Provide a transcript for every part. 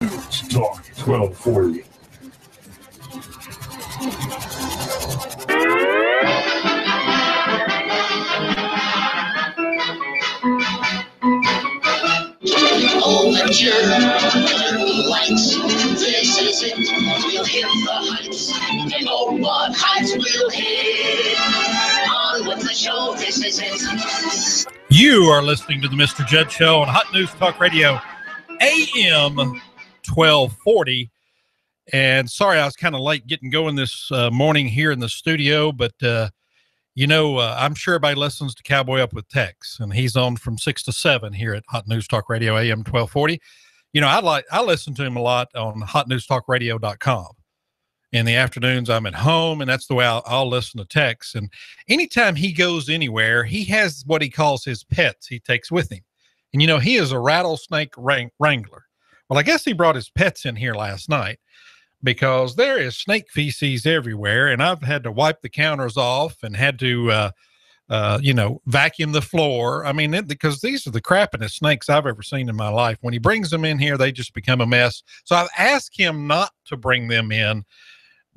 Talk 1240. Oh, the jerk likes this is it. We'll hit the heights, and oh, what heights we'll hit. On with the show, this is it. You are listening to the Mr. Judd Show on Hot News Talk Radio, AM 1240. And sorry, I was kind of late getting going this morning here in the studio, but I'm sure everybody listens to Cowboy Up with Tex, and he's on from 6 to 7 here at Hot News Talk Radio, AM 1240. I listen to him a lot on hotnewstalkradio.com. In the afternoons, I'm at home, and that's the way I'll listen to Tex. And anytime he goes anywhere, he has what he calls his pets he takes with him. And, he is a rattlesnake wrangler. Well, I guess he brought his pets in here last night because there is snake feces everywhere, and I've had to wipe the counters off and had to, vacuum the floor. I mean, because these are the crappiest snakes I've ever seen in my life. When he brings them in here, they just become a mess. So I've asked him not to bring them in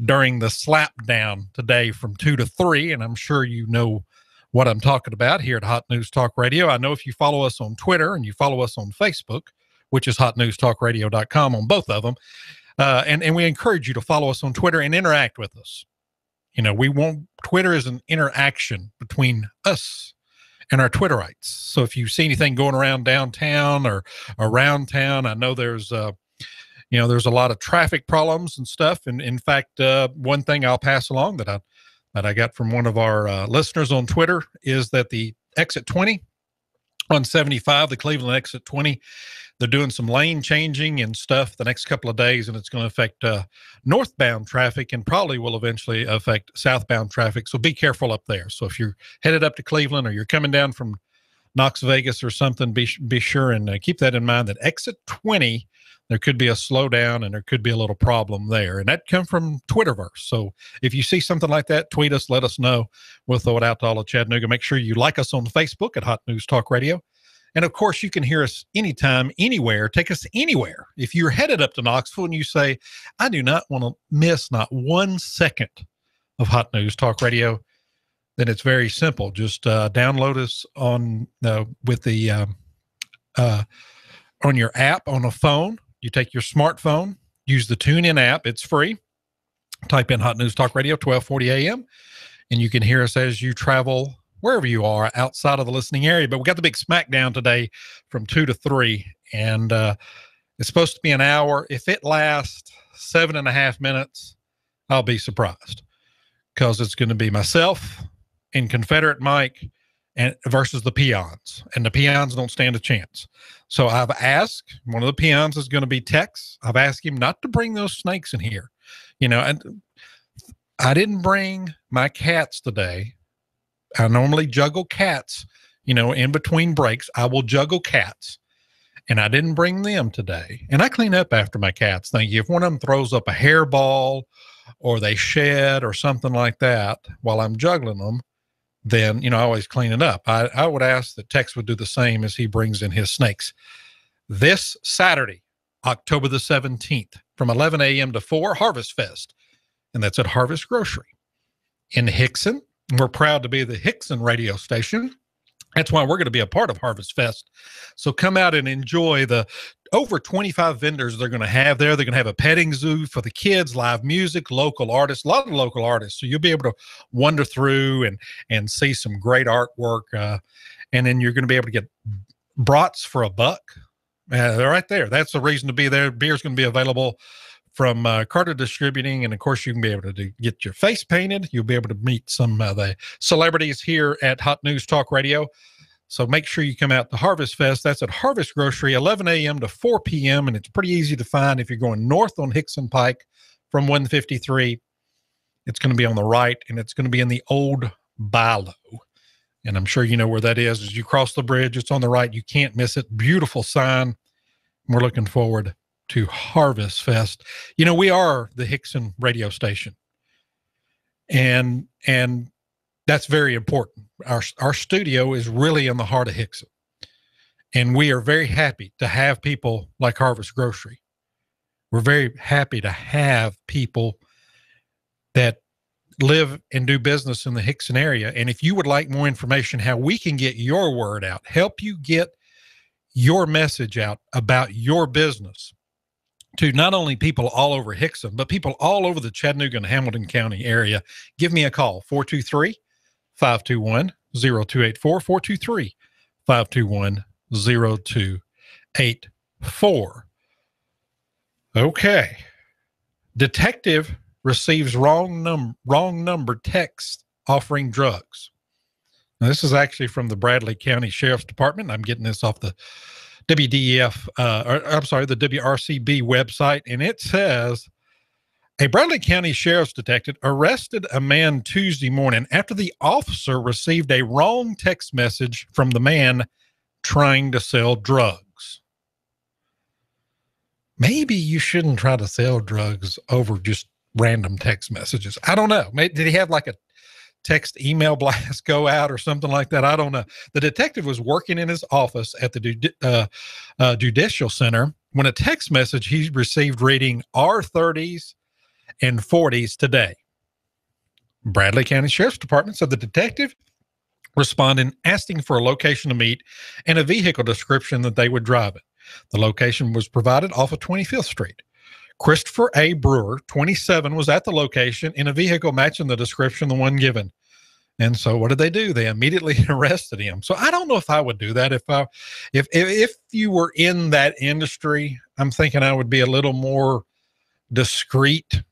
during the slap down today from 2 to 3. And I'm sure you know what I'm talking about here at Hot News Talk Radio. I know if you follow us on Twitter and you follow us on Facebook, which is hotnewstalkradio.com on both of them. And we encourage you to follow us on Twitter and interact with us. Twitter is an interaction between us and our Twitterites. So if you see anything going around downtown or around town, I know there's a lot of traffic problems and stuff. And in fact, one thing I'll pass along that I got from one of our listeners on Twitter is that the exit 20 on 75, the Cleveland exit 20, they're doing some lane changing and stuff the next couple of days, and it's going to affect northbound traffic and probably will eventually affect southbound traffic. So be careful up there. So if you're headed up to Cleveland or you're coming down from Knox Vegas or something, be sure and keep that in mind that exit 20, there could be a slowdown and there could be a little problem there. And that come from Twitterverse. So if you see something like that, tweet us, let us know. We'll throw it out to all of Chattanooga. Make sure you like us on Facebook at Hot News Talk Radio. And of course, you can hear us anytime, anywhere. Take us anywhere. If you're headed up to Knoxville and you say, I do not want to miss not 1 second of Hot News Talk Radio, then it's very simple. Just download us on your app on a phone. You take your smartphone, use the TuneIn app. It's free. Type in Hot News Talk Radio, 1240 AM, and you can hear us as you travel wherever you are outside of the listening area. But we got the big smackdown today from 2 to 3, and it's supposed to be an hour. If it lasts 7.5 minutes, I'll be surprised, because it's going to be myself and Confederate Mike and versus the peons, and the peons don't stand a chance. So I've asked, one of the peons is going to be Tex. I've asked him not to bring those snakes in here. And I didn't bring my cats today. I normally juggle cats, in between breaks. I will juggle cats, and I didn't bring them today. And I clean up after my cats. Thank you. If one of them throws up a hairball or they shed or something like that while I'm juggling them, then, I always clean it up. I would ask that Tex would do the same as he brings in his snakes. This Saturday, October the 17th, from 11 a.m. to 4, Harvest Fest. And that's at Harvest Grocery in Hickson. We're proud to be the Hickson radio station. That's why we're going to be a part of Harvest Fest. So come out and enjoy the over 25 vendors they're going to have there. They're going to have a petting zoo for the kids, live music, local artists, a lot of local artists. So you'll be able to wander through and see some great artwork. And then you're going to be able to get brats for $1. They're right there. That's the reason to be there. Beer's going to be available from Carter Distributing. And of course, you can be able to get your face painted. You'll be able to meet some of the celebrities here at Hot News Talk Radio. So make sure you come out to Harvest Fest. That's at Harvest Grocery, 11 a.m. to 4 p.m. And it's pretty easy to find if you're going north on Hickson Pike from 153. It's going to be on the right, and it's going to be in the old Bilo. And I'm sure you know where that is. As you cross the bridge, it's on the right. You can't miss it. Beautiful sign. We're looking forward to Harvest Fest. We are the Hickson radio station. And that's very important. Our studio is really in the heart of Hickson. And we are very happy to have people like Harvest Grocery We're very happy to have people that live and do business in the Hickson area. And if you would like more information, how we can get your word out, help you get your message out about your business to not only people all over Hickson, but people all over the Chattanooga and Hamilton County area, give me a call, 423-521-0284, 423-521-0284. Okay. Detective receives wrong number text offering drugs. Now, this is actually from the Bradley County Sheriff's Department. I'm getting this off the the WRCB website, and it says, a Bradley County Sheriff's detective arrested a man Tuesday morning after the officer received a wrong text message from the man trying to sell drugs. Maybe you shouldn't try to sell drugs over just random text messages. I don't know. Did he have like a text email blast go out or something like that? I don't know. The detective was working in his office at the Judicial Center when a text message he received reading R30s and 40s today. Bradley County Sheriff's Department said the detective responded asking for a location to meet and a vehicle description that they would drive it. The location was provided off of 25th Street. Christopher A. Brewer, 27, was at the location in a vehicle matching the description, the one given. And so what did they do? They immediately arrested him. So I don't know if I would do that. If you were in that industry, I'm thinking I would be a little more discreet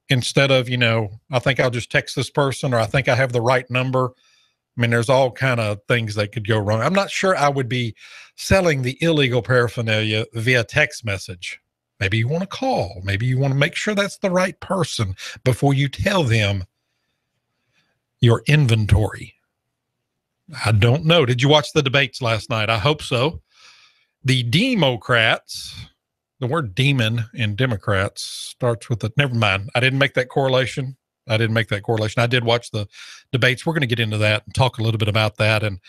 instead of, I think I'll just text this person, or I think I have the right number. I mean, there's all kind of things that could go wrong. I'm not sure I would be selling the illegal paraphernalia via text message. Maybe you want to call. Maybe you want to make sure that's the right person before you tell them your inventory. I don't know. Did you watch the debates last night? I hope so. The Democrats, the word demon in Democrats starts with never mind. I didn't make that correlation. I did watch the debates. We're going to get into that and talk a little bit about that. And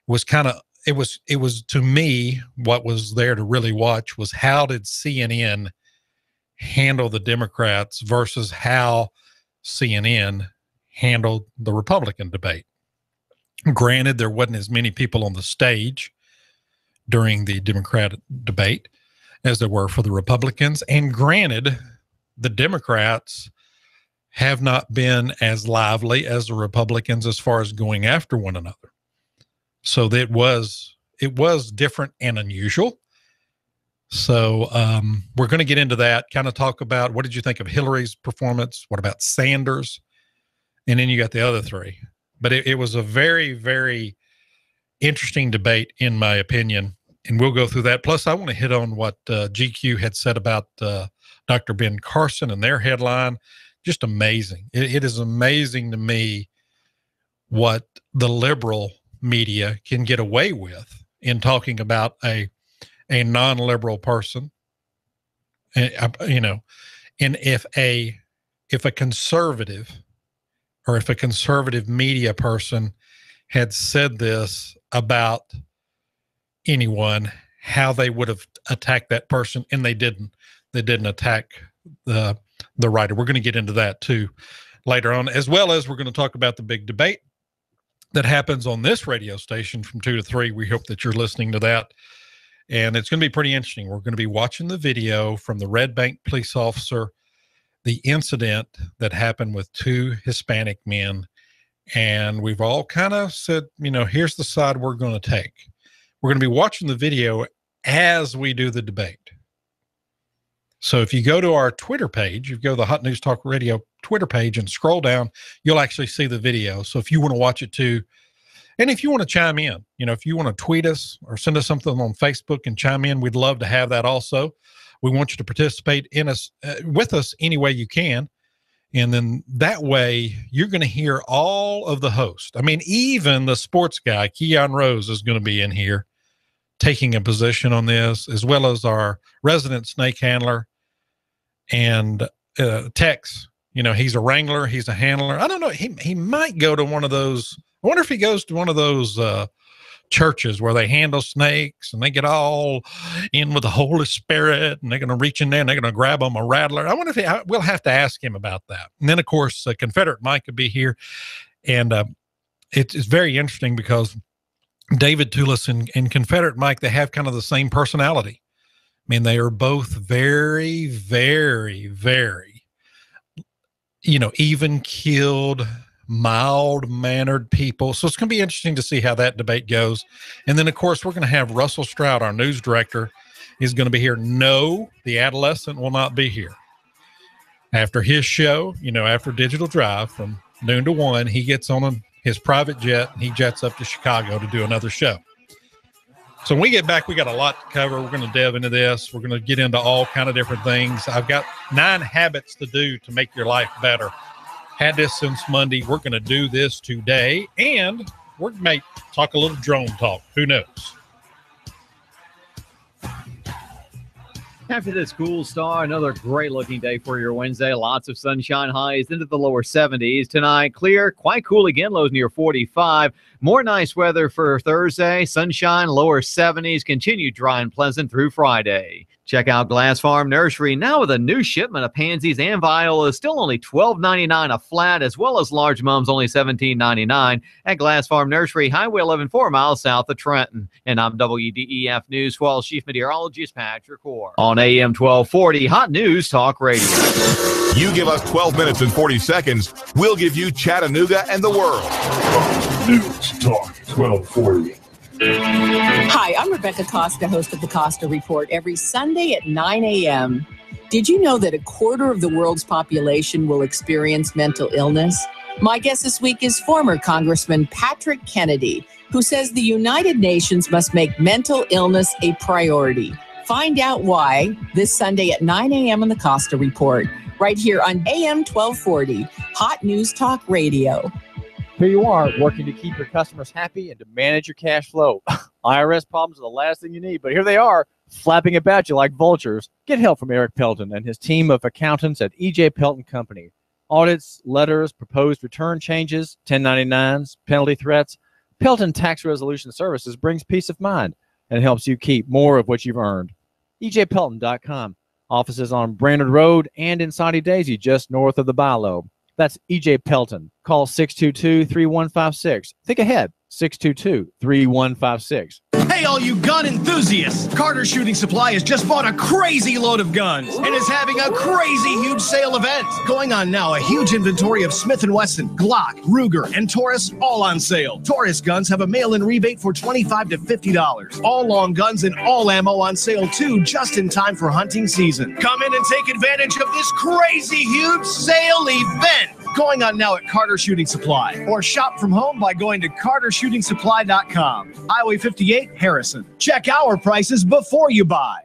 it was to me, what was there to really watch was how did CNN handle the Democrats versus how CNN handled the Republican debate. Granted, there wasn't as many people on the stage during the Democratic debate as there were for the Republicans. And granted, the Democrats have not been as lively as the Republicans as far as going after one another. So it was different and unusual. So we're going to get into that, kind of talk about what did you think of Hillary's performance? What about Sanders? And then you got the other three. But it was a very, very interesting debate, in my opinion. And we'll go through that. Plus, I want to hit on what GQ had said about Dr. Ben Carson and their headline. Just amazing. It is amazing to me what the liberal media can get away with in talking about a non-liberal person. And if a conservative or if a conservative media person had said this about anyone, how they would have attacked that person, and they didn't attack the writer. We're going to get into that too later on, as well as we're going to talk about the big debate that happens on this radio station from 2 to 3. We hope that you're listening to that. And it's going to be pretty interesting. We're going to be watching the video from the Red Bank police officer, the incident that happened with 2 Hispanic men. And we've all kind of said, here's the side we're going to take. We're going to be watching the video as we do the debate. So if you go to our Twitter page, you go to the Hot News Talk Radio Twitter page and scroll down, you'll actually see the video. So if you want to watch it too, and if you want to chime in, if you want to tweet us or send us something on Facebook and chime in, we'd love to have that also. We want you to participate with us any way you can. And then that way you're going to hear all of the hosts. I mean, even the sports guy, Keon Rose, is going to be in here taking a position on this, as well as our resident snake handler and Tex. He's a wrangler. He's a handler. I don't know. He might go to one of those. I wonder if he goes to one of those churches where they handle snakes and they get all in with the Holy Spirit and they're going to reach in there and they're going to grab them a rattler. I wonder if we'll have to ask him about that. And then, of course, Confederate Mike could be here. And it's very interesting because David Tulis and Confederate Mike, they have kind of the same personality. I mean, they are both very, very, very, even-keeled, mild-mannered people. So it's going to be interesting to see how that debate goes. And then, of course, we're going to have Russell Stroud, our news director, is going to be here. No, the adolescent will not be here. After his show, after Digital Drive from noon to 1, he gets on his private jet and he jets up to Chicago to do another show. So when we get back, we got a lot to cover. We're going to delve into this. We're going to get into all kind of different things. I've got 9 habits to do to make your life better. Had this since Monday. We're going to do this today, and we may talk a little drone talk. Who knows? After this cool start, another great-looking day for your Wednesday. Lots of sunshine, highs into the lower 70s. Tonight, clear, quite cool again, lows near 45. More nice weather for Thursday. Sunshine, lower 70s. Continue dry and pleasant through Friday. Check out Glass Farm Nursery now with a new shipment of pansies and violas, still only $12.99 a flat, as well as large mums only $17.99 at Glass Farm Nursery, Highway 11, 4 miles south of Trenton. And I'm WDEF News 12 Chief Meteorologist Patrick Orr on AM 1240 Hot News Talk Radio. You give us 12 minutes and 40 seconds, we'll give you Chattanooga and the world. Fox News Talk 1240. Hi, I'm Rebecca Costa, host of the Costa Report, every Sunday at 9 a.m. Did you know that a quarter of the world's population will experience mental illness? My guest this week is former Congressman Patrick Kennedy, who says the United Nations must make mental illness a priority. Find out why this Sunday at 9 a.m. on the Costa Report, right here on AM 1240, Hot News Talk Radio. Here you are, working to keep your customers happy and to manage your cash flow. IRS problems are the last thing you need, but here they are, flapping about you like vultures. Get help from Eric Pelton and his team of accountants at E.J. Pelton Company. Audits, letters, proposed return changes, 1099s, penalty threats. Pelton Tax Resolution Services brings peace of mind and helps you keep more of what you've earned. EJPelton.com. Offices on Brainerd Road and in Saudi Daisy, just north of the Bilo. That's E.J. Pelton. Call 622-3156. Think ahead, 622-3156. Hey, all you gun enthusiasts! Carter Shooting Supply has just bought a crazy load of guns and is having a crazy huge sale event. Going on now, a huge inventory of Smith & Wesson, Glock, Ruger, and Taurus all on sale. Taurus guns have a mail-in rebate for $25 to $50. All long guns and all ammo on sale too, just in time for hunting season. Come in and take advantage of this crazy huge sale event. Going on now at Carter Shooting Supply. Or shop from home by going to CarterShootingSupply.com. Highway 58, Harrison. Check our prices before you buy.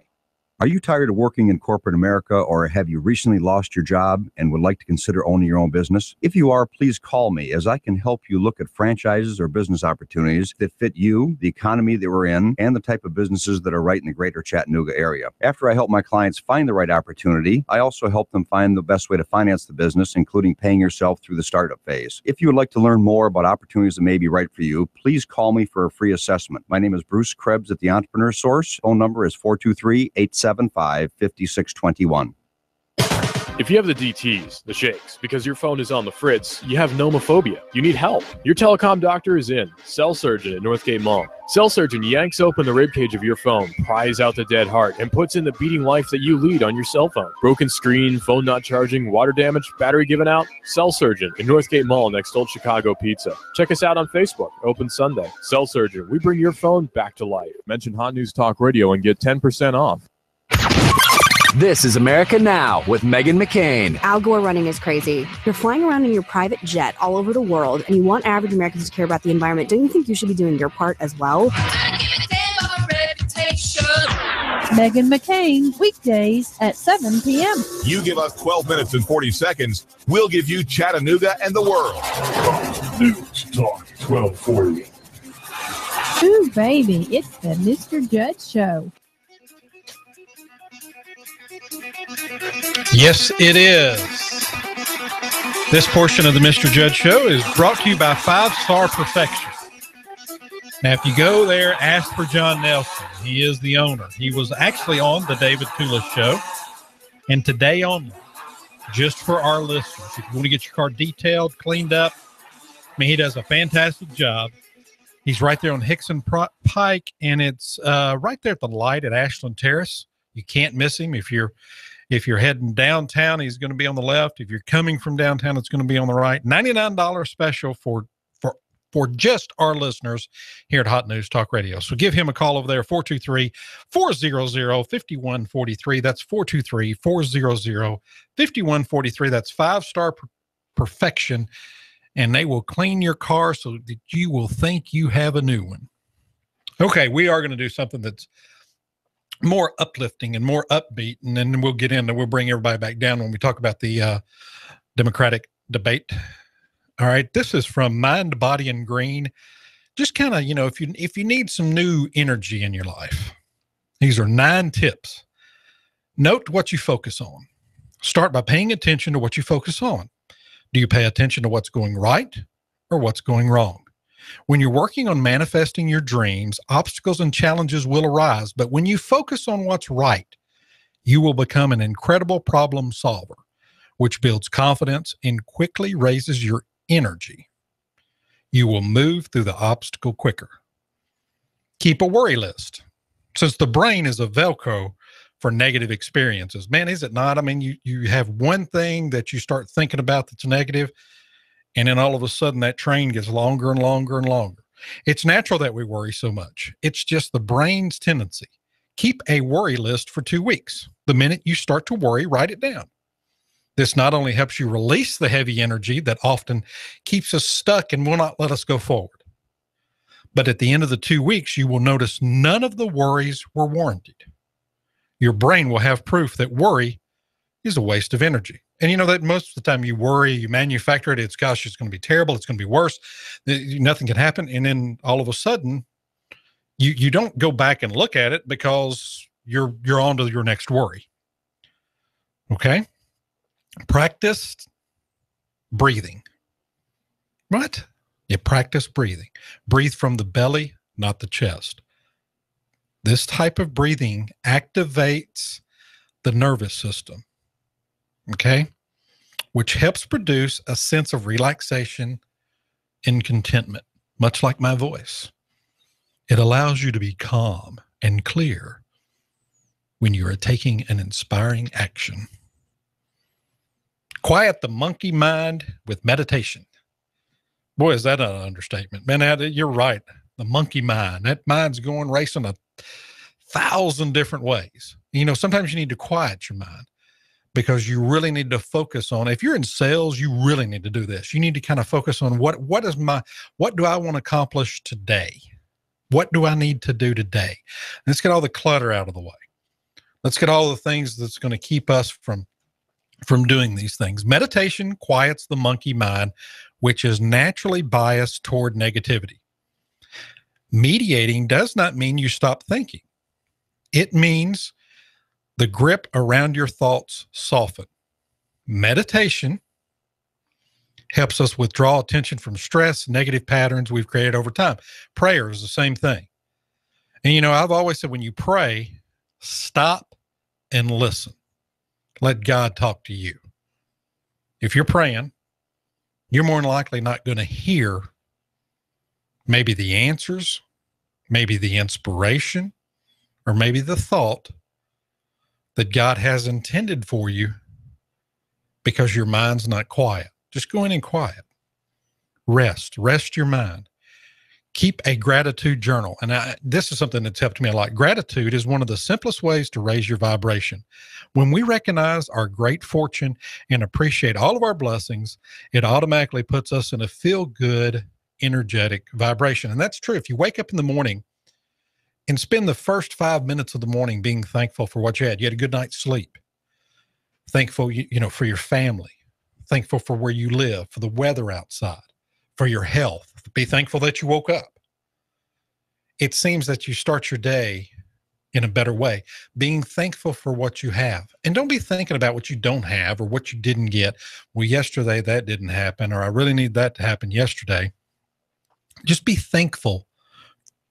Are you tired of working in corporate America, or have you recently lost your job and would like to consider owning your own business? If you are, please call me, as I can help you look at franchises or business opportunities that fit you, the economy that we're in, and the type of businesses that are right in the greater Chattanooga area. After I help my clients find the right opportunity, I also help them find the best way to finance the business, including paying yourself through the startup phase. If you would like to learn more about opportunities that may be right for you, please call me for a free assessment. My name is Bruce Krebs at the Entrepreneur Source. Phone number is 423-875-5621. If you have the DTs, the shakes, because your phone is on the fritz, you have nomophobia. You need help. Your telecom doctor is in. Cell Surgeon at Northgate Mall. Cell Surgeon yanks open the ribcage of your phone, pries out the dead heart, and puts in the beating life that you lead on your cell phone. Broken screen, phone not charging, water damage, battery given out? Cell Surgeon at Northgate Mall next to Old Chicago Pizza. Check us out on Facebook. Open Sunday. Cell Surgeon. We bring your phone back to life. Mention Hot News Talk Radio and get 10% off. This is America Now with Meghan McCain. Al Gore running is crazy. You're flying around in your private jet all over the world, and you want average Americans to care about the environment. Don't you think you should be doing your part as well? Meghan McCain, weekdays at 7 p.m. You give us 12 minutes and 40 seconds, we'll give you Chattanooga and the world. Fox News Talk 1240. Ooh, baby, it's the Mr. Judd Show. Yes, it is. This portion of the Mr. Judd Show is brought to you by 5 Star Perfection. Now, if you go there, ask for John Nelson. He is the owner. He was actually on the David Tulis Show. And today only, just for our listeners, if you want to get your car detailed, cleaned up, I mean, he does a fantastic job. He's right there on Hickson Pike, and it's right there at the light at Ashland Terrace. You can't miss him. If you're heading downtown, he's going to be on the left. If you're coming from downtown, it's going to be on the right. $99 special for just our listeners here at Hot News Talk Radio. So give him a call over there, 423-400-5143. That's 423-400-5143. That's 5-star perfection, and they will clean your car so that you will think you have a new one. Okay, we are going to do something that's more uplifting and more upbeat, and then we'll get in and we'll bring everybody back down when we talk about the Democratic debate. All right, this is from Mind, Body, and Green. Just kind of, if you need some new energy in your life, these are 9 tips. Note what you focus on. Start by paying attention to what you focus on. Do you pay attention to what's going right or what's going wrong? When you're working on manifesting your dreams, obstacles and challenges will arise, but when you focus on what's right, you will become an incredible problem solver, which builds confidence and quickly raises your energy. You will move through the obstacle quicker. Keep a worry list. Since the brain is a Velcro for negative experiences, man, is it not? I mean, you have one thing that you start thinking about that's negative, and then all of a sudden that train gets longer and longer and longer. It's natural that we worry so much. It's just the brain's tendency. Keep a worry list for 2 weeks. The minute you start to worry, write it down. This not only helps you release the heavy energy that often keeps us stuck and will not let us go forward, but at the end of the 2 weeks, you will notice none of the worries were warranted. Your brain will have proof that worry is a waste of energy. And you know that most of the time you worry, you manufacture it, it's going to be terrible, it's going to be worse, nothing can happen. And then all of a sudden, you don't go back and look at it because you're on to your next worry. Okay? Practice breathing. What? You practice breathing. Breathe from the belly, not the chest. This type of breathing activates the nervous system, okay, which helps produce a sense of relaxation and contentment, much like my voice. It allows you to be calm and clear when you are taking an inspiring action. Quiet the monkey mind with meditation. Boy, is that an understatement. Man, you're right. The monkey mind. That mind's going racing 1,000 different ways. Sometimes you need to quiet your mind because you really need to focus on, if you're in sales, you really need to do this. You need to kind of focus on what do I want to accomplish today? What do I need to do today? Let's get all the clutter out of the way. Let's get all the things that's going to keep us from doing these things. Meditation quiets the monkey mind, which is naturally biased toward negativity. Mediating does not mean you stop thinking. It means the grip around your thoughts soften. Meditation helps us withdraw attention from stress, negative patterns we've created over time. Prayer is the same thing. And I've always said when you pray, stop and listen. Let God talk to you. If you're praying, you're more than likely not going to hear maybe the answers, maybe the inspiration, or maybe the thought that God has intended for you because your mind's not quiet. Just go in and quiet. Rest your mind. Keep a gratitude journal. And this is something that's helped me a lot. Gratitude is one of the simplest ways to raise your vibration. When we recognize our great fortune and appreciate all of our blessings, it automatically puts us in a feel-good, energetic vibration. And that's true. If you wake up in the morning and spend the first 5 minutes of the morning being thankful for what you had a good night's sleep, thankful, for your family, thankful for where you live, for the weather outside, for your health. Be thankful that you woke up. It seems that you start your day in a better way, being thankful for what you have. And don't be thinking about what you don't have or what you didn't get. Well, yesterday that didn't happen, or I really need that to happen yesterday. Just be thankful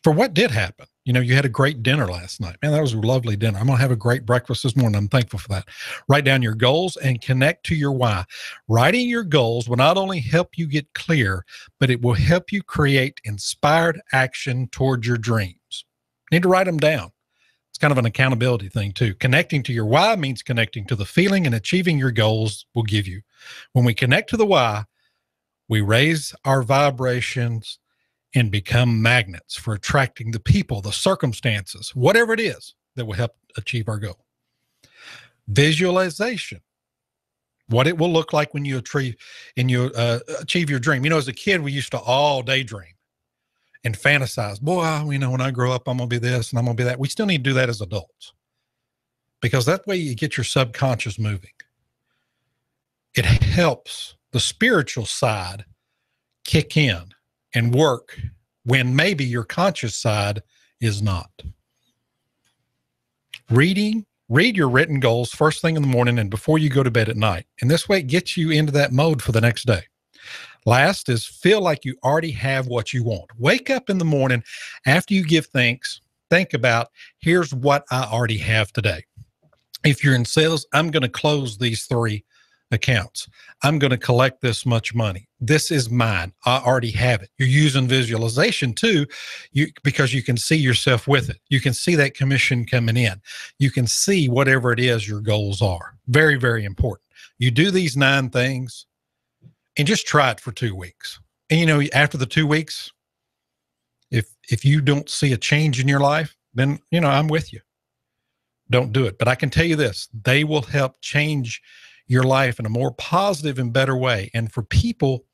for what did happen. You know, you had a great dinner last night. Man, that was a lovely dinner. I'm going to have a great breakfast this morning. I'm thankful for that. Write down your goals and connect to your why. Writing your goals will not only help you get clear, but it will help you create inspired action towards your dreams. You need to write them down. It's kind of an accountability thing too. Connecting to your why means connecting to the feeling, and achieving your goals will give you. When we connect to the why, we raise our vibrations and become magnets for attracting the people, the circumstances, whatever it is that will help achieve our goal. Visualization, what it will look like when you achieve your dream. You know, as a kid, we used to all daydream and fantasize. Boy, you know, when I grow up, I'm going to be this and I'm going to be that. We still need to do that as adults, because that way you get your subconscious moving. It helps the spiritual side kick in and work when maybe your conscious side is not. Read your written goals first thing in the morning and before you go to bed at night. And this way it gets you into that mode for the next day. Last is feel like you already have what you want. Wake up in the morning after you give thanks. Think about, here's what I already have today. If you're in sales, I'm going to close these 3 accounts. I'm going to collect this much money. This is mine. I already have it. You're using visualization too, because you can see yourself with it. You can see that commission coming in. You can see whatever it is your goals are. Very, very important. You do these 9 things and just try it for 2 weeks. And you know, after the 2 weeks, if you don't see a change in your life, then, you know, I'm with you. Don't do it. But I can tell you this, they will help change your life in a more positive and better way. And for people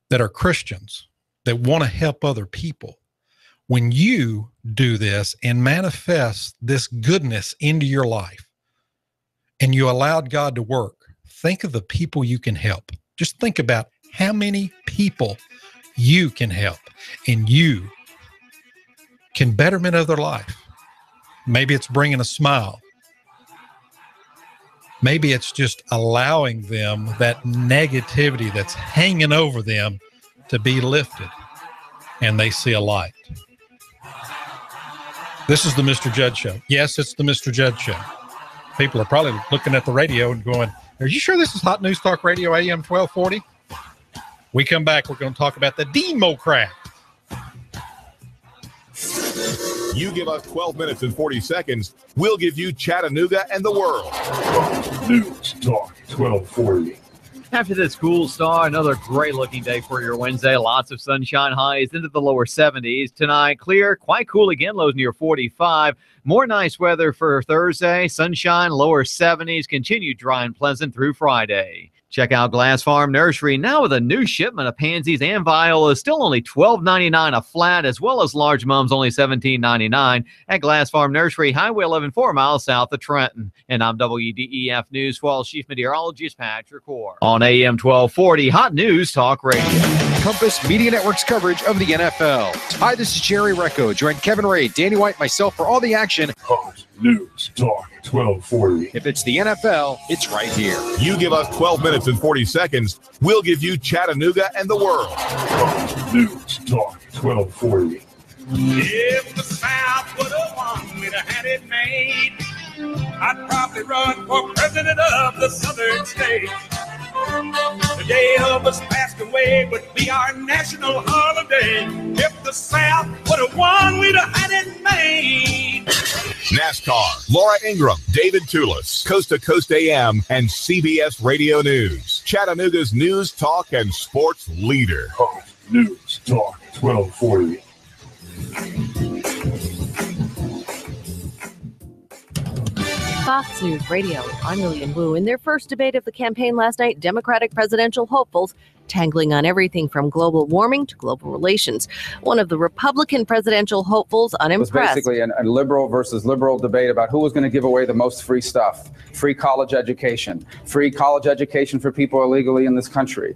that are Christians that want to help other people, when you do this and manifest this goodness into your life and you allowed God to work, think of the people you can help. Just think about how many people you can help and you can betterment of their life. Maybe it's bringing a smile. Maybe it's just allowing them that negativity that's hanging over them to be lifted and they see a light. This is the Mr. Judd Show. Yes, it's the Mr. Judd Show. People are probably looking at the radio and going, are you sure this is Hot News Talk Radio AM 1240? We come back, we're going to talk about the Democrat. You give us 12 minutes and 40 seconds, we'll give you Chattanooga and the world. News Talk 1240. After this cool start, another great-looking day for your Wednesday. Lots of sunshine, highs into the lower 70s. Tonight, clear, quite cool again, lows near 45. More nice weather for Thursday. Sunshine, lower 70s. Continue dry and pleasant through Friday. Check out Glass Farm Nursery now with a new shipment of pansies and violas, still only $12.99 a flat, as well as large mums only $17.99 at Glass Farm Nursery, Highway 11, 4 miles south of Trenton. And I'm WDEF News 12 Chief Meteorologist Patrick Orr on AM 1240 Hot News Talk Radio. Compass Media Network's coverage of the NFL. Hi, this is Jerry Recco. Join Kevin Ray, Danny White, myself for all the action. Hot News Talk 1240. If it's the NFL, it's right here. You give us 12 minutes and 40 seconds, we'll give you Chattanooga and the world. Hot News Talk 1240. If the South would have won, we'd have had it made. I'd probably run for president of the Southern states. The day Elvis passed away would be our national holiday. If the South would have won, we'd have had it made. NASCAR, Laura Ingraham, David Tulis, Coast to Coast AM, and CBS Radio News. Chattanooga's news, talk, and sports leader. Hot News Talk 1240. Fox News Radio. I'm Lillian Wu. In their first debate of the campaign last night, Democratic presidential hopefuls tangling on everything from global warming to global relations. One of the Republican presidential hopefuls unimpressed. It was basically a liberal versus liberal debate about who was going to give away the most free stuff. Free college education for people illegally in this country,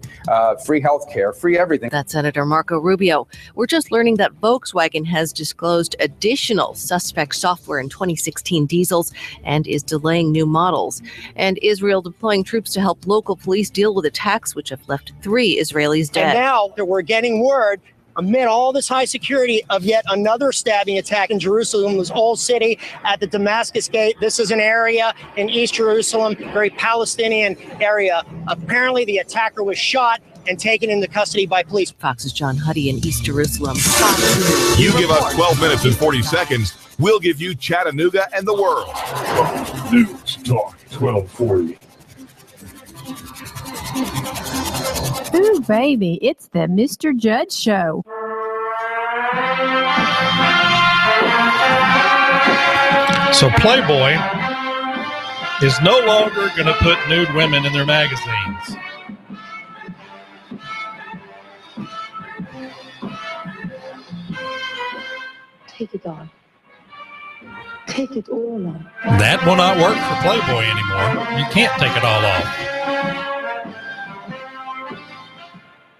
free health care, free everything. That's Senator Marco Rubio. We're just learning that Volkswagen has disclosed additional suspect software in 2016 diesels and is delaying new models. And Israel deploying troops to help local police deal with attacks which have left 3 Israelis dead. And now we're getting word amid all this high security of yet another stabbing attack in Jerusalem's Old City at the Damascus Gate. This is an area in East Jerusalem, very Palestinian area. Apparently, the attacker was shot and taken into custody by police. Fox's Sean Hannity in East Jerusalem. You give us 12 minutes and 40 seconds, we'll give you Chattanooga and the world. News Talk 1240. Ooh, baby, it's the Mr. Judd Show. So Playboy is no longer going to put nude women in their magazines. Take it on. Take it all off. That will not work for Playboy anymore. You can't take it all off.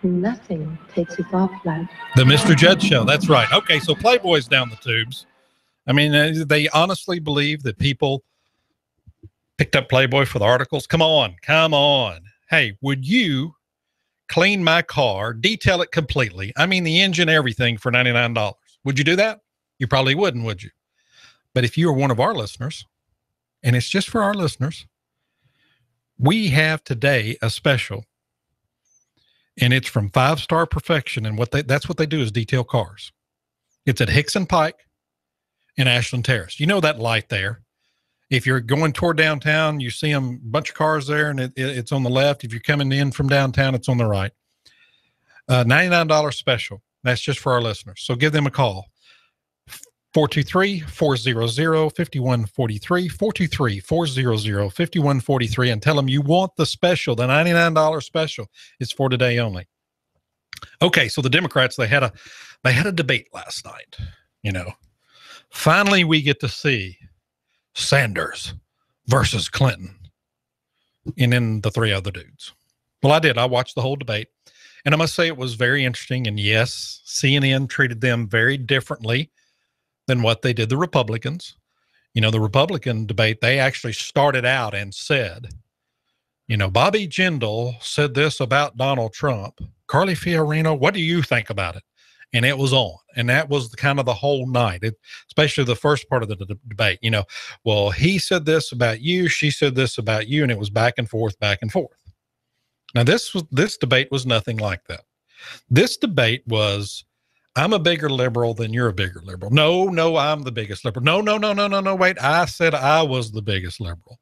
Nothing takes it off like The Mr. Judd Show. That's right. Okay, so Playboy's down the tubes. I mean, they honestly believe that people picked up Playboy for the articles. Come on. Hey, would you clean my car, detail it completely? I mean, the engine, everything for $99. Would you do that? You probably wouldn't, would you? But if you are one of our listeners, and it's just for our listeners, we have today a special, and it's from 5 Star Perfection, and that's what they do is detail cars. It's at Hickson Pike in Ashland Terrace. You know that light there. If you're going toward downtown, you see them, a bunch of cars there, and it's on the left. If you're coming in from downtown, it's on the right. $99 special. That's just for our listeners. So give them a call. 423-400-5143, 423-400-5143, and tell them you want the special, the $99 special. It's for today only. Okay, so the Democrats, they had a debate last night. You know, finally we get to see Sanders versus Clinton, and then the 3 other dudes. Well, I did. I watched the whole debate, and I must say it was very interesting. And yes, CNN treated them very differently than what they did the Republicans. You know, the Republican debate, they actually started out and said, you know, Bobby Jindal said this about Donald Trump. Carly Fiorina, what do you think about it? And it was on. And that was kind of the whole night, especially the first part of the debate. You know, well, he said this about you, she said this about you, and it was back and forth, back and forth. Now, this debate was nothing like that. This debate was, I'm a bigger liberal than you're a bigger liberal. No, I'm the biggest liberal. No, wait, I said I was the biggest liberal.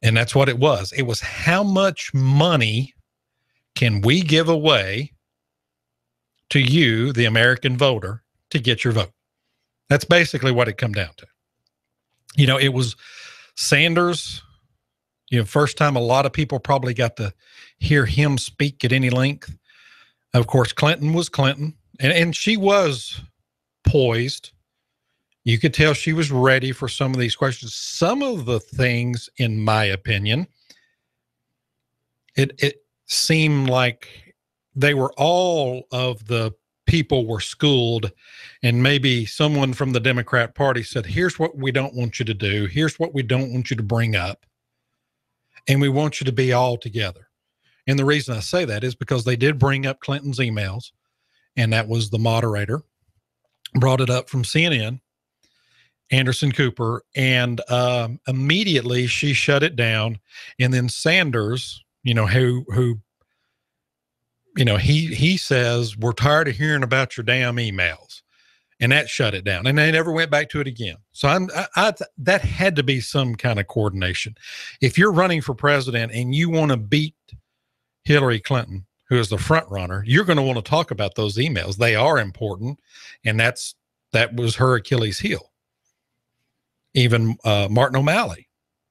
And that's what it was. It was how much money can we give away to you, the American voter, to get your vote? That's basically what it come down to. You know, it was Sanders, you know, first time a lot of people probably got to hear him speak at any length. Of course, Clinton was Clinton. And she was poised. You could tell she was ready for some of these questions. Some of the things, in my opinion, it seemed like they were all of the people were schooled, and maybe someone from the Democrat Party said, here's what we don't want you to do. Here's what we don't want you to bring up. And we want you to be all together. And the reason I say that is because they did bring up Clinton's emails. And that was the moderator, brought it up from CNN, Anderson Cooper, and immediately she shut it down. And then Sanders, you know, who you know, he says, we're tired of hearing about your damn emails. And that shut it down. And they never went back to it again. So that had to be some kind of coordination. If you're running for president and you want to beat Hillary Clinton, who is the front runner, you're going to want to talk about those emails. They are important, and that was her Achilles heel. Even Martin O'Malley,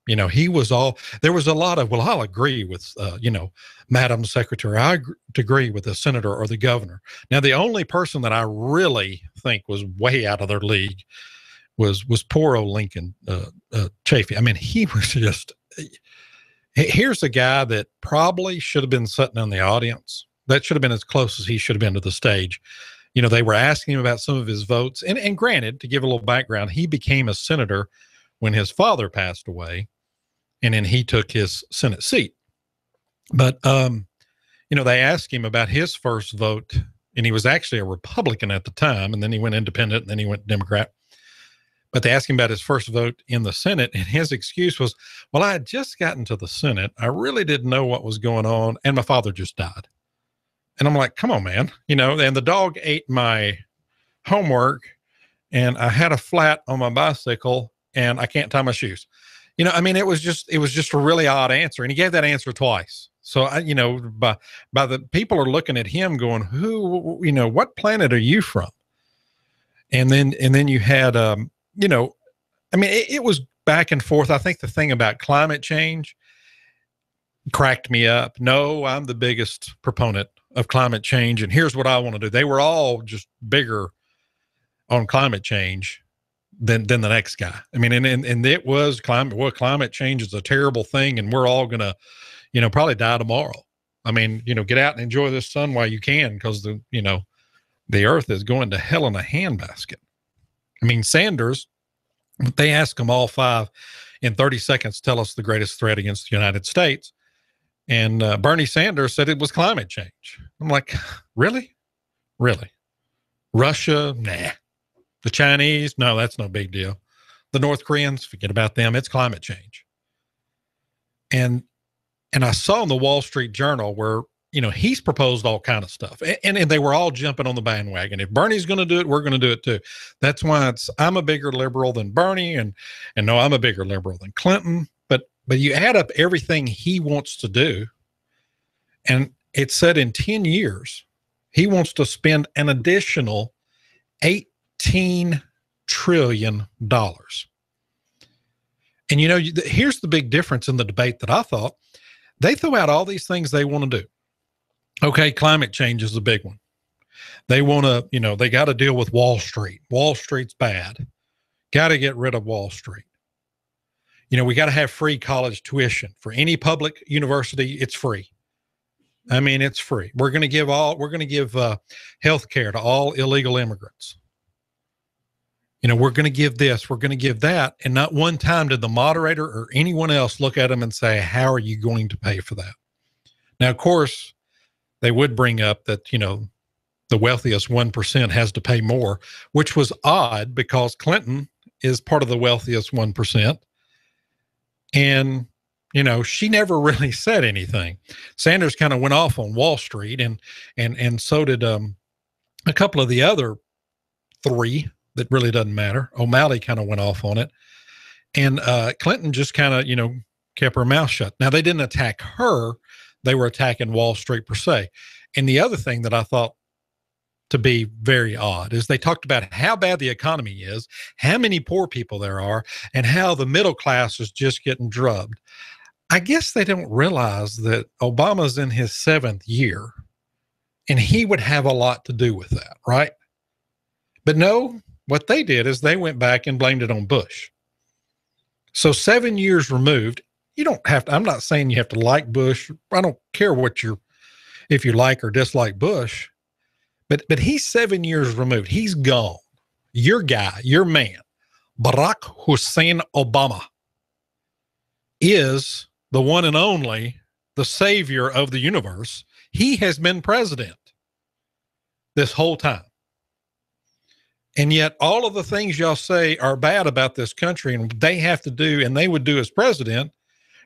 you know, there was a lot of, well, I'll agree with, you know, Madam Secretary, I agree with the senator or the governor. Now, the only person that I really think was way out of their league was poor old Lincoln Chafee. I mean, he was just... Here's a guy that probably should have been sitting in the audience. That should have been as close as he should have been to the stage. You know, they were asking him about some of his votes. And granted, to give a little background, he became a senator when his father passed away, and then he took his Senate seat. But, you know, they asked him about his first vote and he was actually a Republican at the time, and then he went independent, and then he went Democrat. But they asked him about his first vote in the Senate, and his excuse was, well, I had just gotten to the Senate. I really didn't know what was going on, and my father just died. And I'm like, come on, man. You know, and the dog ate my homework, and I had a flat on my bicycle, and I can't tie my shoes. You know, I mean, it was just a really odd answer. And he gave that answer twice. So, by the people are looking at him going, what planet are you from? And then you had, it was back and forth. I think the thing about climate change cracked me up. No, I'm the biggest proponent of climate change, and here's what I want to do. They were all just bigger on climate change than the next guy. I mean, and it was climate change is a terrible thing, and we're all gonna, probably die tomorrow. I mean, get out and enjoy this sun while you can, because the earth is going to hell in a handbasket. I mean, Sanders, they asked them all five in 30 seconds, tell us the greatest threat against the United States. And Bernie Sanders said it was climate change. I'm like, really? Really? Russia? Nah. The Chinese? No, that's no big deal. The North Koreans? Forget about them. It's climate change. And I saw in the Wall Street Journal where, he's proposed all kind of stuff. And they were all jumping on the bandwagon. If Bernie's going to do it, we're going to do it too. That's why I'm a bigger liberal than Bernie, and no, I'm a bigger liberal than Clinton. But you add up everything he wants to do, and it said in 10 years, he wants to spend an additional $18 trillion. And, here's the big difference in the debate that I thought. They throw out all these things they want to do. Okay, climate change is a big one. They want to, they got to deal with Wall Street. Wall Street's bad. Got to get rid of Wall Street. We got to have free college tuition for any public university. It's free. I mean, it's free. We're going to give health care to all illegal immigrants. We're going to give this, we're going to give that. And not one time did the moderator or anyone else look at them and say, how are you going to pay for that? Now, of course, they would bring up that, the wealthiest 1% has to pay more, which was odd because Clinton is part of the wealthiest 1%. And, she never really said anything. Sanders kind of went off on Wall Street, and so did a couple of the other three that really doesn't matter. O'Malley kind of went off on it. And Clinton just kind of, kept her mouth shut. Now, they didn't attack her. They were attacking Wall Street per se. And the other thing that I thought to be very odd is they talked about how bad the economy is, how many poor people there are, and how the middle class is just getting drubbed. I guess they don't realize that Obama's in his 7th year, and he would have a lot to do with that, right? But no, what they did is they went back and blamed it on Bush. So 7 years removed, you don't have to, I'm not saying you have to like Bush. I don't care if you like or dislike Bush. But he's 7 years removed. He's gone. Your guy, your man, Barack Hussein Obama, is the one and only, the savior of the universe. He has been president this whole time. And yet all of the things y'all say are bad about this country and they have to do and they would do as president,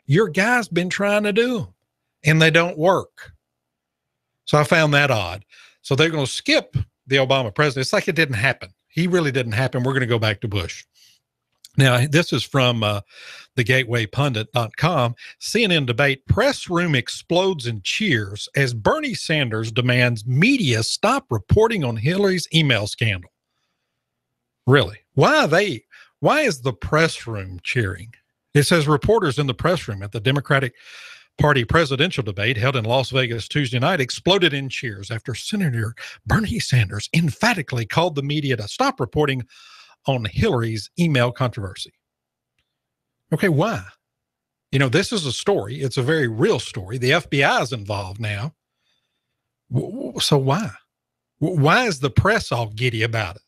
your guy's been trying to do them, and they don't work. So I found that odd. So they're going to skip the Obama president. It's like it didn't happen. He really didn't happen. We're going to go back to Bush. Now, this is from thegatewaypundit.com. CNN debate, press room explodes in cheers as Bernie Sanders demands media stop reporting on Hillary's email scandal. Really? Why is the press room cheering? It says reporters in the press room at the Democratic Party presidential debate held in Las Vegas Tuesday night exploded in cheers after Senator Bernie Sanders emphatically called the media to stop reporting on Hillary's email controversy. Okay, why? This is a story. It's a very real story. The FBI is involved now. So why? Why is the press all giddy about it?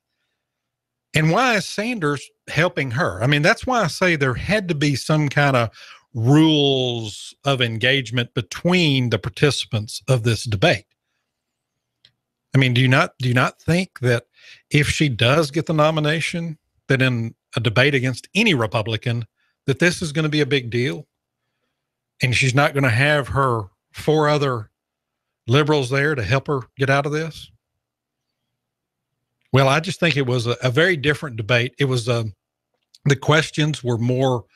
And why is Sanders helping her? I mean, that's why I say there had to be some kind of rules of engagement between the participants of this debate. I mean, do you not think that if she does get the nomination, that in a debate against any Republican, that this is going to be a big deal? And she's not going to have her 4 other liberals there to help her get out of this? Well, I just think it was a very different debate. It was, the questions were more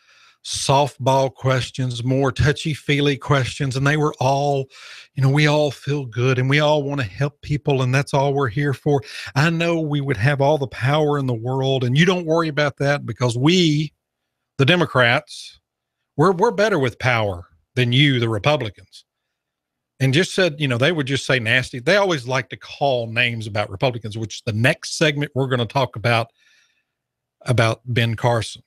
softball questions, more touchy-feely questions, and they were all, we all feel good and we all want to help people, and that's all we're here for. I know we would have all the power in the world, and you don't worry about that because we, the Democrats, we're better with power than you, the Republicans. And just said, they would just say nasty. They always like to call names about Republicans, which the next segment we're going to talk about Ben Carson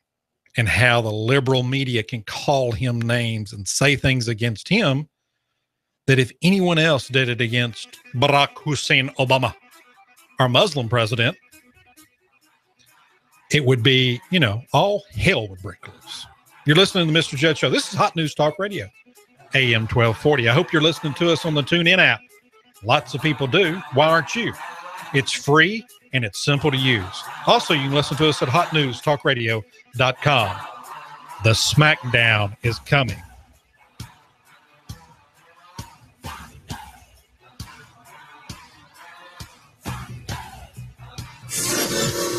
and how the liberal media can call him names and say things against him that if anyone else did it against Barack Hussein Obama, our Muslim president, it would be, all hell would break loose. You're listening to the Mr. Judd Show. This is Hot News Talk Radio, AM 1240. I hope you're listening to us on the TuneIn app. Lots of people do. Why aren't you? It's free and it's simple to use. Also, you can listen to us at hotnewstalkradio.com. The Smackdown is coming.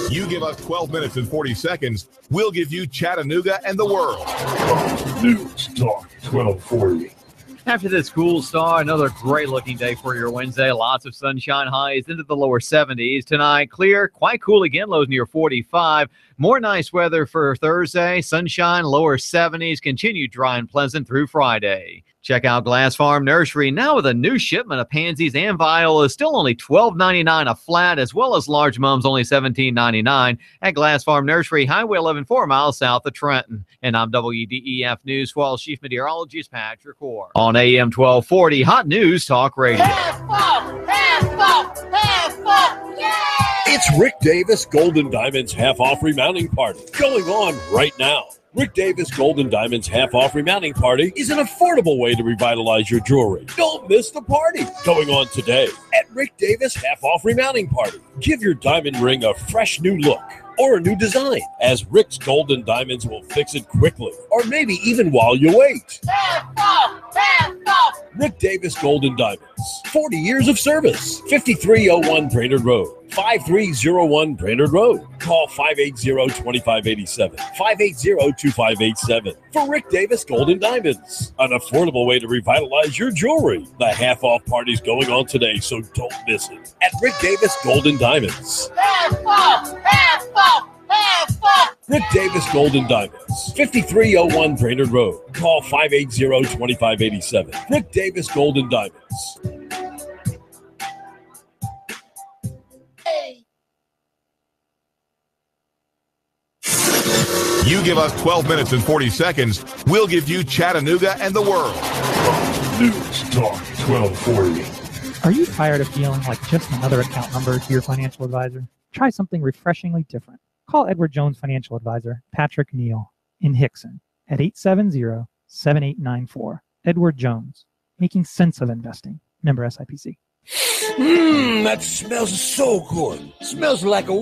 You give us 12 minutes and 40 seconds, we'll give you Chattanooga and the world. News Talk 1240. After this cool start, another great-looking day for your Wednesday. Lots of sunshine, highs into the lower 70s. Tonight, clear, quite cool again, lows near 45. More nice weather for Thursday. Sunshine, lower 70s. Continue dry and pleasant through Friday. Check out Glass Farm Nursery now with a new shipment of pansies and violas, still only $12.99 a flat, as well as large mums only $17.99 at Glass Farm Nursery, Highway 11, 4 miles south of Trenton. And I'm WDEF News 12 Chief Meteorologist Patrick Orr on AM 1240 Hot News Talk Radio. It's Rick Davis Golden Diamonds half-off remounting party going on right now. Rick Davis Golden Diamonds half-off remounting party is an affordable way to revitalize your jewelry. Don't miss the party going on today at Rick Davis half-off remounting party. Give your diamond ring a fresh new look or a new design, as Rick's Golden Diamonds will fix it quickly, or maybe even while you wait. Rick Davis Golden Diamonds, 40 years of service, 5301 Brainerd Road, 5301 Brainerd Road. Call 580-2587, 580-2587 for Rick Davis Golden Diamonds, an affordable way to revitalize your jewelry. The half-off party's going on today, so don't miss it at Rick Davis Golden Diamonds. Rick Davis Golden Diamonds, 5301 Brainerd Road. Call 580-2587. Rick Davis Golden Diamonds. You give us 12 minutes and 40 seconds, we'll give you Chattanooga and the world. News Talk 1240. Are you tired of feeling like just another account number to your financial advisor? Try something refreshingly different. Call Edward Jones Financial Advisor Patrick Neal in Hickson at 870-7894. Edward Jones, making sense of investing. Member SIPC. That smells so good. Smells like a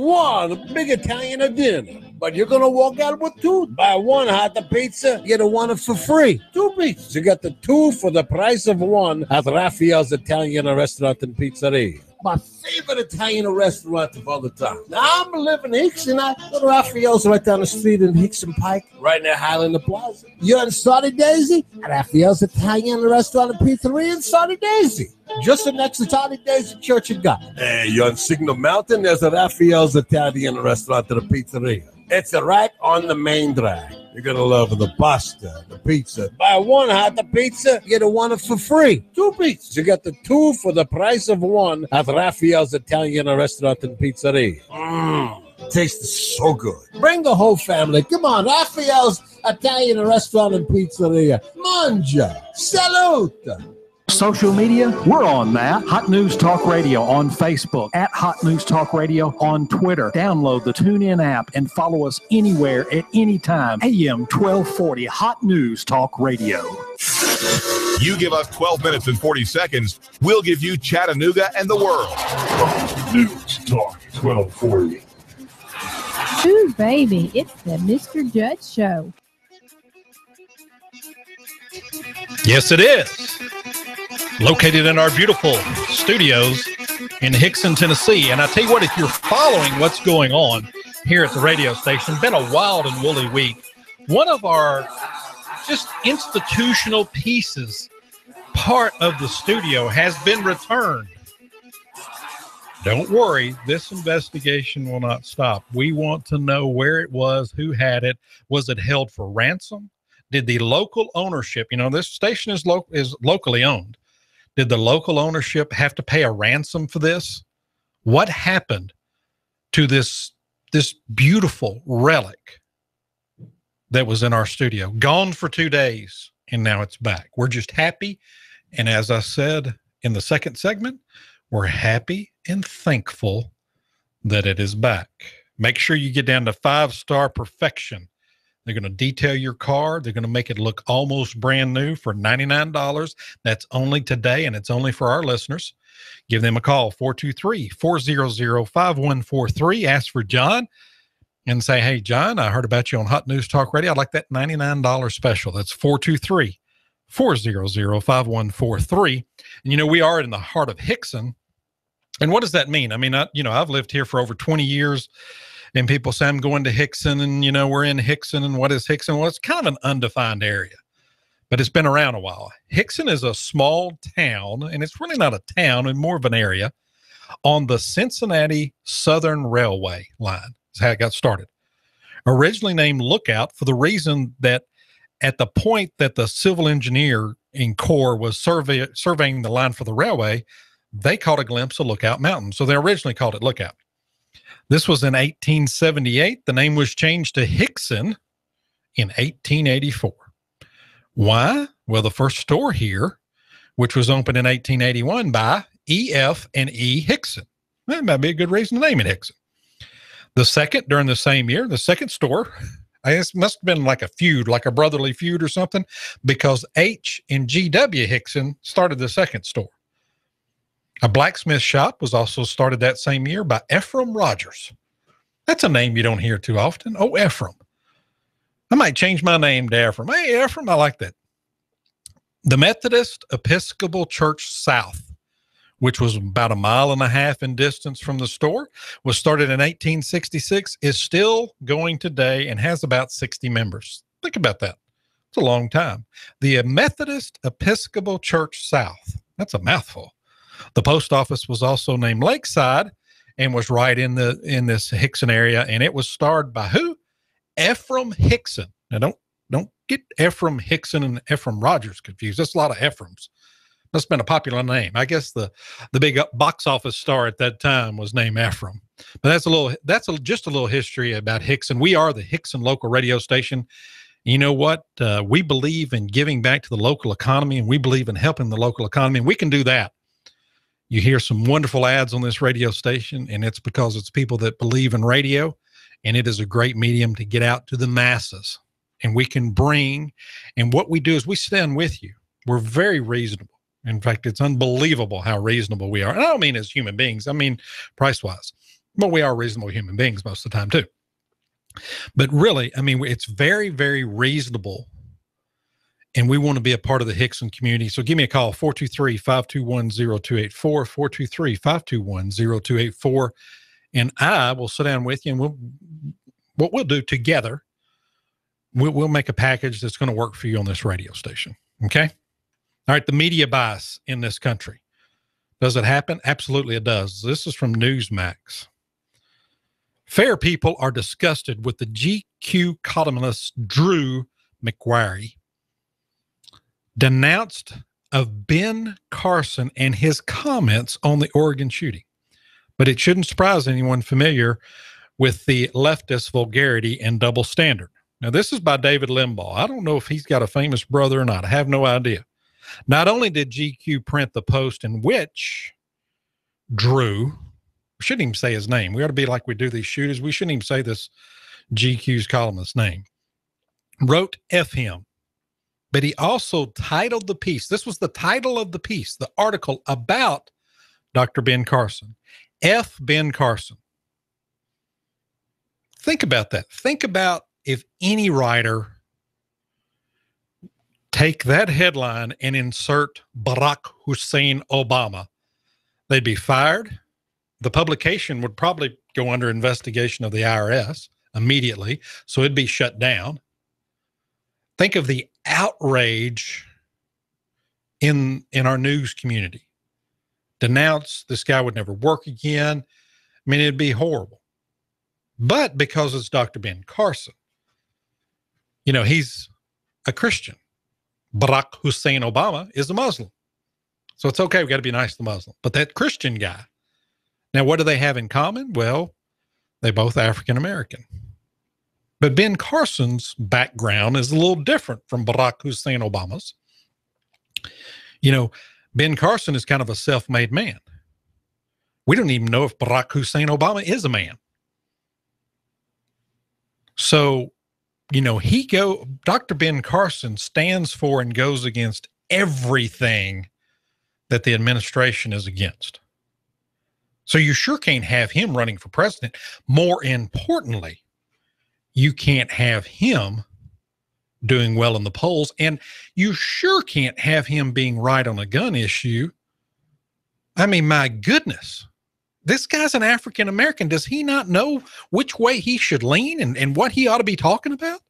big Italian dinner. But you're going to walk out with two. Buy one hot pizza, get a one for free. 2 pizzas. You got the 2 for the price of 1 at Raphael's Italian Restaurant and Pizzeria. My favorite Italian restaurant of all the time. Now, I'm living in Hickson. I go to Raphael's right down the street in Hickson Pike, right near Highland Plaza. You're in Saudi Daisy? Raphael's Italian Restaurant and Pizzeria in Saudi Daisy. Just next to Saudi Daisy Church of God. Hey, you're on Signal Mountain. There's a Raphael's Italian Restaurant and a Pizzeria. It's right on the main drag. You're going to love the pasta, the pizza. Buy one hot pizza, get a one for free. 2 pizzas. You got the 2 for the price of 1 at Raphael's Italian Restaurant and Pizzeria. Tastes so good. Bring the whole family. Come on, Raphael's Italian Restaurant and Pizzeria. Mangia. Salute. Social media, we're on that. Hot News Talk Radio on Facebook, at Hot News Talk Radio on Twitter. Download the TuneIn app and follow us anywhere at any time. AM 1240 Hot News Talk Radio. You give us 12 minutes and 40 seconds, we'll give you Chattanooga and the world. News Talk 1240. Ooh, baby, it's the Mr. Judd Show. Yes, it is. Located in our beautiful studios in Hickson, Tennessee. And I tell you what, if you're following what's going on here at the radio station, been a wild and woolly week. One of our just institutional pieces, part of the studio, has been returned. Don't worry, this investigation will not stop. We want to know where it was, who had it. Was it held for ransom? Did the local ownership, this station is locally owned. Did the local ownership have to pay a ransom for this? What happened to this beautiful relic that was in our studio? Gone for 2 days, and now it's back. We're just happy. And as I said in the second segment, we're happy and thankful that it is back. Make sure you get down to 5-star perfection. They're going to detail your car. They're going to make it look almost brand new for $99. That's only today, and it's only for our listeners. Give them a call, 423-400-5143. Ask for John and say, hey, John, I heard about you on Hot News Talk Radio. I'd like that $99 special. That's 423-400-5143. And, we are in the heart of Hickson. And what does that mean? I mean, I've lived here for over 20 years. And people say, I'm going to Hickson, and, we're in Hickson. And what is Hickson? Well, it's kind of an undefined area, but it's been around a while. Hickson is a small town, and it's really not a town and more of an area on the Cincinnati Southern Railway line. That's how it got started. Originally named Lookout for the reason that at the point that the civil engineer in Corps was surveying the line for the railway, they caught a glimpse of Lookout Mountain. So they originally called it Lookout. This was in 1878. The name was changed to Hickson in 1884. Why? Well, the first store here, which was opened in 1881 by E.F. and E. Hickson. That might be a good reason to name it Hickson. The second, during the same year, the second store, I guess must have been like a feud, like a brotherly feud or something, because H. and G.W. Hickson started the second store. A blacksmith shop was also started that same year by Ephraim Rogers. That's a name you don't hear too often. Oh, Ephraim. I might change my name to Ephraim. Hey, Ephraim, I like that. The Methodist Episcopal Church South, which was about 1.5 miles in distance from the store, was started in 1866, is still going today and has about 60 members. Think about that. It's a long time. The Methodist Episcopal Church South. That's a mouthful. The post office was also named Lakeside and was right in this Hickson area, and it was started by who? Ephraim Hickson. Now, don't get Ephraim Hickson and Ephraim Rogers confused. That's a lot of Ephraims. That's been a popular name. I guess the big box office star at that time was named Ephraim. But that's just a little history about Hickson. We are the Hickson local radio station. You know what? We believe in giving back to the local economy, and we believe in helping the local economy, and we can do that. You hear some wonderful ads on this radio station, and it's because it's people that believe in radio, and it is a great medium to get out to the masses. And we can bring, and what we do is we stand with you. We're very reasonable. In fact, it's unbelievable how reasonable we are. And I don't mean as human beings. I mean price-wise. But we are reasonable human beings most of the time, too. But really, I mean, it's very, very reasonable. And we want to be a part of the Hickson community. So give me a call, 423-521-0284, 423-521-0284. And I will sit down with you, and what we'll do together, we'll make a package that's going to work for you on this radio station. Okay? All right, the media bias in this country. Does it happen? Absolutely it does. This is from Newsmax. Fair people are disgusted with the GQ columnist Drew McQuarrie. Denounced of Ben Carson and his comments on the Oregon shooting. But it shouldn't surprise anyone familiar with the leftist vulgarity and double standard. Now, this is by David Limbaugh. I don't know if he's got a famous brother or not. I have no idea. Not only did GQ print the post in which Drew, we shouldn't even say his name. We ought to be like we do these shooters. We shouldn't even say this GQ's columnist's name. Wrote F him. but he also titled the piece. This was the title of the piece, the article about Dr. Ben Carson. F. Ben Carson. Think about that. Think about if any writer take that headline and insert Barack Hussein Obama, they'd be fired. The publication would probably go under investigation of the IRS immediately, so it'd be shut down. Think of the outrage in our news community. Denounce, this guy would never work again. I mean, it'd be horrible. But because it's Dr. Ben Carson, you know, he's a Christian. Barack Hussein Obama is a Muslim. So it's okay, we got to be nice to the Muslim. But that Christian guy, now what do they have in common? Well, they're both African American. But Ben Carson's background is a little different from Barack Hussein Obama's. You know, Ben Carson is kind of a self-made man. We don't even know if Barack Hussein Obama is a man. So, you know, Dr. Ben Carson stands for and goes against everything that the administration is against. So you sure can't have him running for president. More importantly, you can't have him doing well in the polls, and you sure can't have him being right on a gun issue. I mean, my goodness, this guy's an African American. Does he not know which way he should lean and what he ought to be talking about?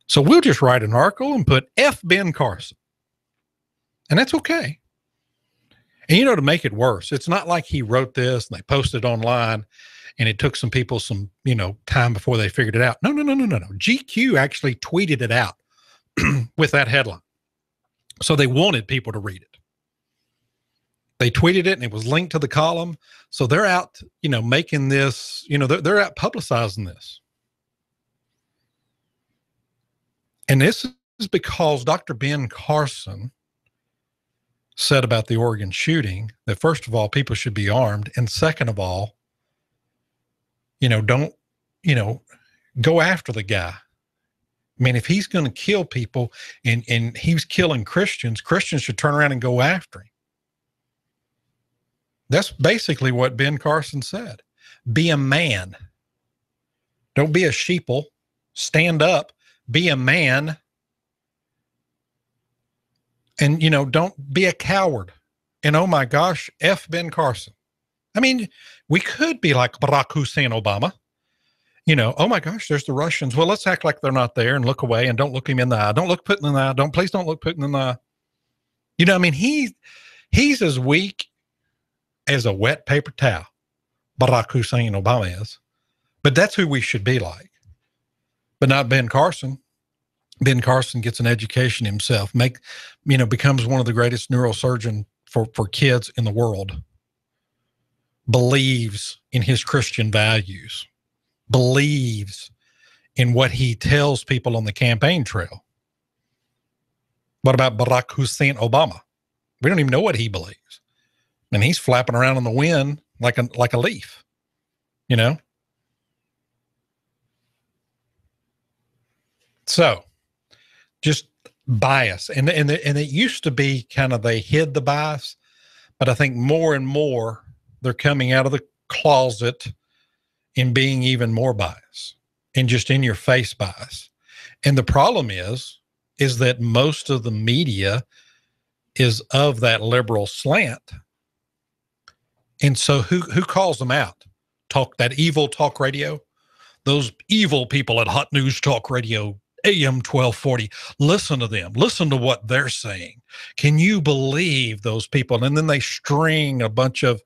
So we'll just write an article and put F. Ben Carson, and that's okay. And, you know, to make it worse, it's not like he wrote this and they posted it online and it took some people some, you know, time before they figured it out. No. GQ actually tweeted it out with that headline. So they wanted people to read it. They tweeted it and it was linked to the column. So they're out, you know, making this, you know, they're out publicizing this. And this is because Dr. Ben Carson said about the Oregon shooting that, first of all, people should be armed. And second of all, you know, don't, you know, go after the guy. I mean, if he's going to kill people and he's killing Christians, Christians should turn around and go after him. That's basically what Ben Carson said. Be a man. Don't be a sheeple. Stand up. Be a man. And, you know, don't be a coward. And, oh my gosh, F. Ben Carson. I mean, we could be like Barack Hussein Obama. You know, oh my gosh, there's the Russians. Well, let's act like they're not there and look away and don't look him in the eye. Don't look Putin in the eye. Please don't look Putin in the eye. You know, I mean, he's as weak as a wet paper towel, Barack Hussein Obama is. But that's who we should be like. But not Ben Carson. Ben Carson gets an education himself, becomes one of the greatest neurosurgeons for kids in the world. Believes in his Christian values, believes in what he tells people on the campaign trail. What about Barack Hussein Obama? We don't even know what he believes. And he's flapping around in the wind like a leaf, you know? So just bias. And it used to be kind of, they hid the bias, but I think more and more they're coming out of the closet and being even more biased and just in your face bias. And the problem is that most of the media is of that liberal slant. And so who calls them out? That evil talk radio, those evil people at Hot News Talk Radio, AM 1240, listen to them. Listen to what they're saying. Can you believe those people? And then they string a bunch of,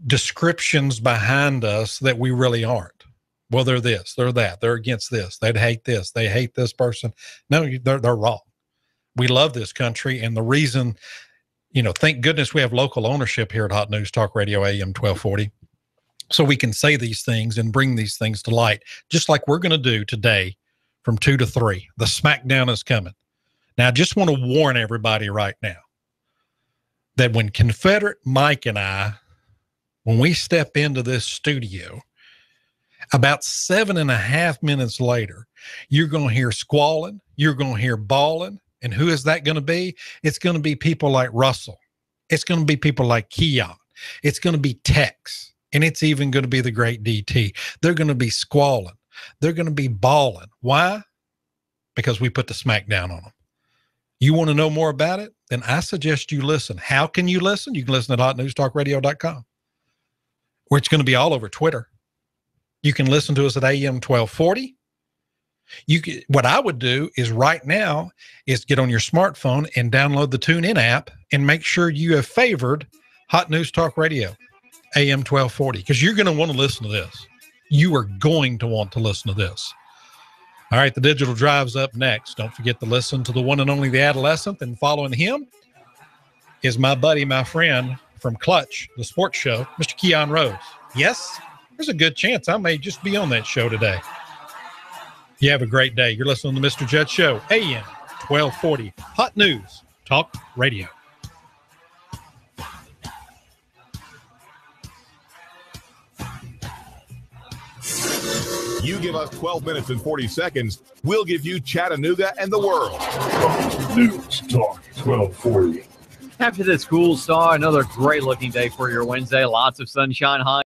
descriptions behind us that we really aren't. Well, they're this, they're that, they're against this, they'd hate this, they hate this person. No, they're wrong. We love this country. And the reason, thank goodness we have local ownership here at Hot News Talk Radio AM 1240. So we can say these things and bring these things to light, just like we're going to do today from 2 to 3. The smackdown is coming. Now, I just want to warn everybody right now that when Confederate Mike and I, when we step into this studio, About 7.5 minutes later, you're going to hear squalling, you're going to hear bawling. And who is that going to be? It's going to be people like Russell. It's going to be people like Keon. It's going to be Tex. And it's even going to be the great DT. They're going to be squalling. They're going to be bawling. Why? Because we put the smack down on them. You want to know more about it? Then I suggest you listen. How can you listen? You can listen at hotnewstalkradio.com, where it's going to be all over Twitter. You can listen to us at AM 1240. What I would do is right now is get on your smartphone and download the TuneIn app and make sure you have favored Hot News Talk Radio, AM 1240, because you're going to want to listen to this. You are going to want to listen to this. All right, the Digital Drive's up next. Don't forget to listen to the one and only The Adolescent, and following him is my buddy, my friend from Clutch, the sports show, Mr. Keon Rose. Yes, there's a good chance I may just be on that show today. You have a great day. You're listening to Mr. Judd Show, AM 1240, Hot News Talk Radio. You give us 12 minutes and 40 seconds, we'll give you Chattanooga and the world. News Talk 1240. After this cool start, another great looking day for your Wednesday. Lots of sunshine high.